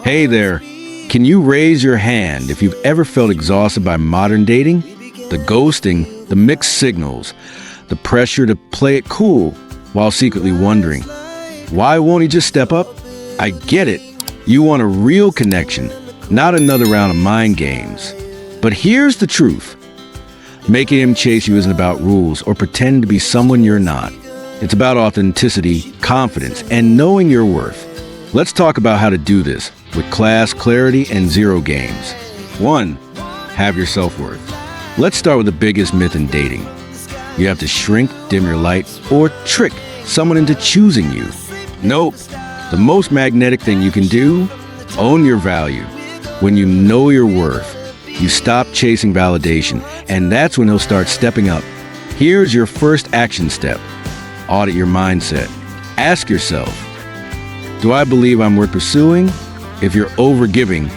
Hey there, can you raise your hand if you've ever felt exhausted by modern dating? The ghosting, the mixed signals, the pressure to play it cool while secretly wondering, why won't he just step up? I get it. You want a real connection, not another round of mind games. But here's the truth. Making him chase you isn't about rules or pretending to be someone you're not. It's about authenticity, confidence, and knowing your worth. Let's talk about how to do this with class, clarity, and zero games. 1. Have your self-worth. Let's start with the biggest myth in dating. You have to shrink, dim your light, or trick someone into choosing you. Nope. The most magnetic thing you can do, own your value. When you know your worth, you stop chasing validation, and that's when he'll start stepping up. Here's your first action step. Audit your mindset. Ask yourself, do I believe I'm worth pursuing? If you're overgiving,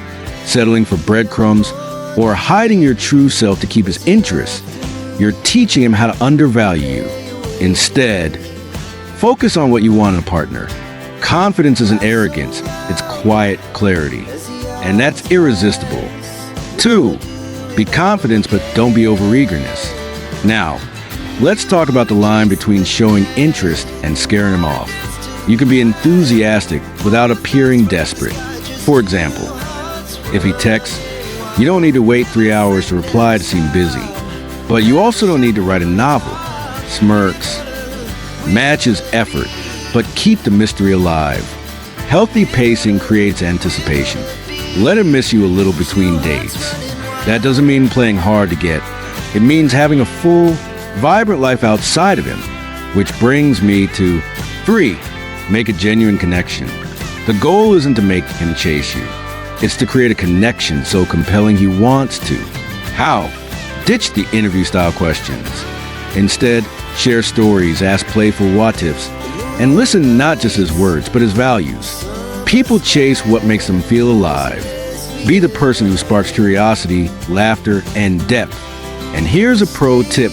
settling for breadcrumbs, or hiding your true self to keep his interest, you're teaching him how to undervalue you. Instead, focus on what you want in a partner. Confidence isn't arrogance, it's quiet clarity. And that's irresistible. 2. Be confident, but don't be overeagerness. Now, let's talk about the line between showing interest and scaring him off. You can be enthusiastic without appearing desperate. For example, if he texts, you don't need to wait 3 hours to reply to seem busy. But you also don't need to write a novel. Smirks. Matches effort, but keep the mystery alive. Healthy pacing creates anticipation. Let him miss you a little between dates. That doesn't mean playing hard to get. It means having a full, vibrant life outside of him. Which brings me to 3. Make a genuine connection. The goal isn't to make him chase you. It's to create a connection so compelling he wants to. How? Ditch the interview-style questions. Instead, share stories, ask playful what-ifs, and listen not just his words, but his values. People chase what makes them feel alive. Be the person who sparks curiosity, laughter, and depth. And here's a pro tip.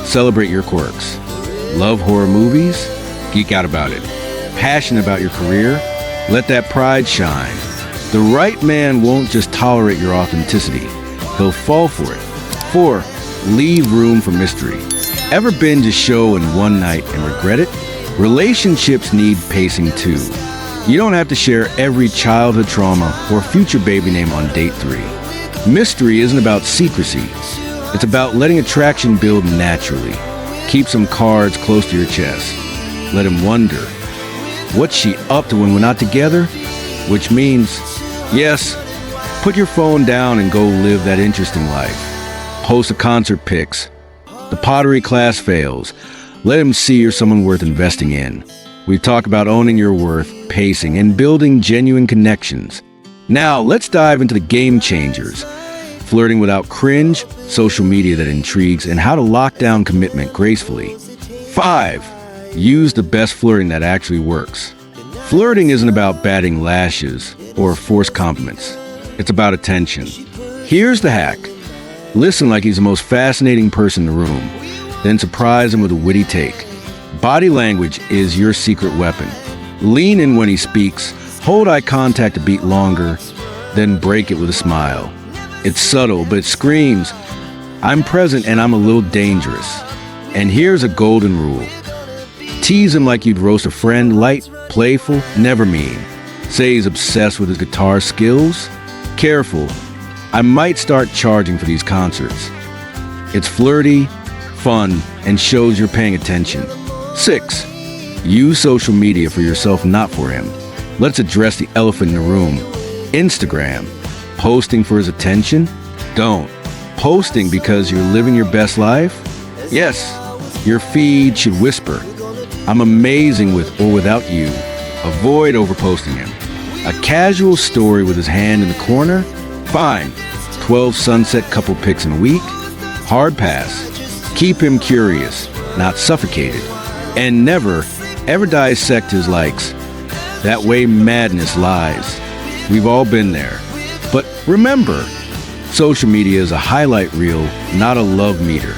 Celebrate your quirks. Love horror movies? Geek out about it. Passionate about your career? Let that pride shine. The right man won't just tolerate your authenticity. He'll fall for it. 4. Leave room for mystery. Ever binge a show in one night and regret it? Relationships need pacing too. You don't have to share every childhood trauma or future baby name on date 3. Mystery isn't about secrecy. It's about letting attraction build naturally. Keep some cards close to your chest. Let him wonder, what's she up to when we're not together? Which means, yes, put your phone down and go live that interesting life. Post the concert pics. The pottery class fails. Let him see you're someone worth investing in. We've talked about owning your worth, pacing, and building genuine connections. Now, let's dive into the game changers. Flirting without cringe, social media that intrigues, and how to lock down commitment gracefully. 5. Use the best flirting that actually works. Flirting isn't about batting lashes or forced compliments. It's about attention. Here's the hack. Listen like he's the most fascinating person in the room, then surprise him with a witty take. Body language is your secret weapon. Lean in when he speaks, hold eye contact a beat longer, then break it with a smile. It's subtle, but it screams, I'm present and I'm a little dangerous. And here's a golden rule. Tease him like you'd roast a friend, light, playful, never mean. Say he's obsessed with his guitar skills. Careful, I might start charging for these concerts. It's flirty, fun, and shows you're paying attention. 6. Use social media for yourself, not for him. Let's address the elephant in the room. Instagram. Posting for his attention? Don't. Posting because you're living your best life? Yes. Your feed should whisper, I'm amazing with or without you. Avoid overposting him. A casual story with his hand in the corner? Fine. 12 sunset couple pics in a week? Hard pass. Keep him curious, not suffocated. And never, ever dissect his likes. That way madness lies. We've all been there. But remember, social media is a highlight reel, not a love meter.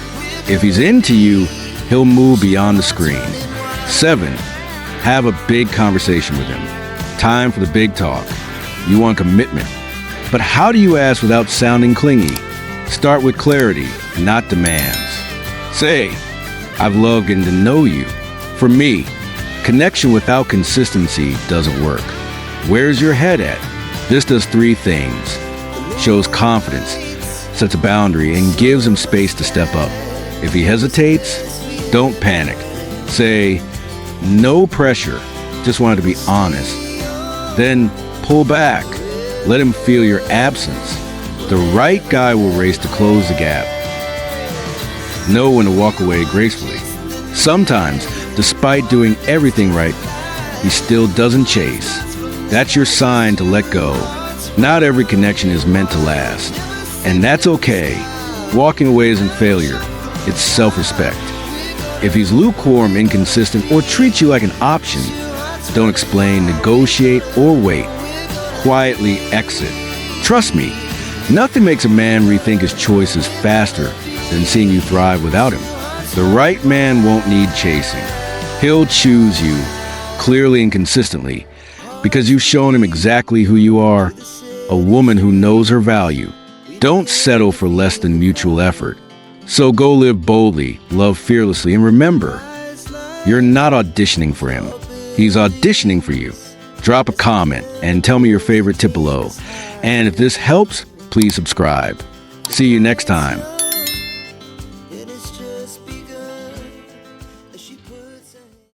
If he's into you, he'll move beyond the screen. 7. Have a big conversation with him. Time for the big talk. You want commitment. But how do you ask without sounding clingy? Start with clarity, not demands. Say, I've loved getting to know you. For me, connection without consistency doesn't work. Where's your head at? This does three things. Shows confidence, sets a boundary, and gives him space to step up. If he hesitates, don't panic. Say, no pressure, just wanted to be honest. Then pull back. Let him feel your absence. The right guy will race to close the gap. Know when to walk away gracefully. Sometimes, despite doing everything right, he still doesn't chase. That's your sign to let go. Not every connection is meant to last. And that's okay. Walking away isn't failure. It's self-respect. If he's lukewarm, inconsistent, or treats you like an option, don't explain, negotiate, or wait. Quietly exit. Trust me, nothing makes a man rethink his choices faster than seeing you thrive without him. The right man won't need chasing. He'll choose you clearly and consistently because you've shown him exactly who you are, a woman who knows her value. Don't settle for less than mutual effort. So go live boldly, love fearlessly, and remember, you're not auditioning for him. He's auditioning for you. Drop a comment and tell me your favorite tip below. And if this helps, please subscribe. See you next time.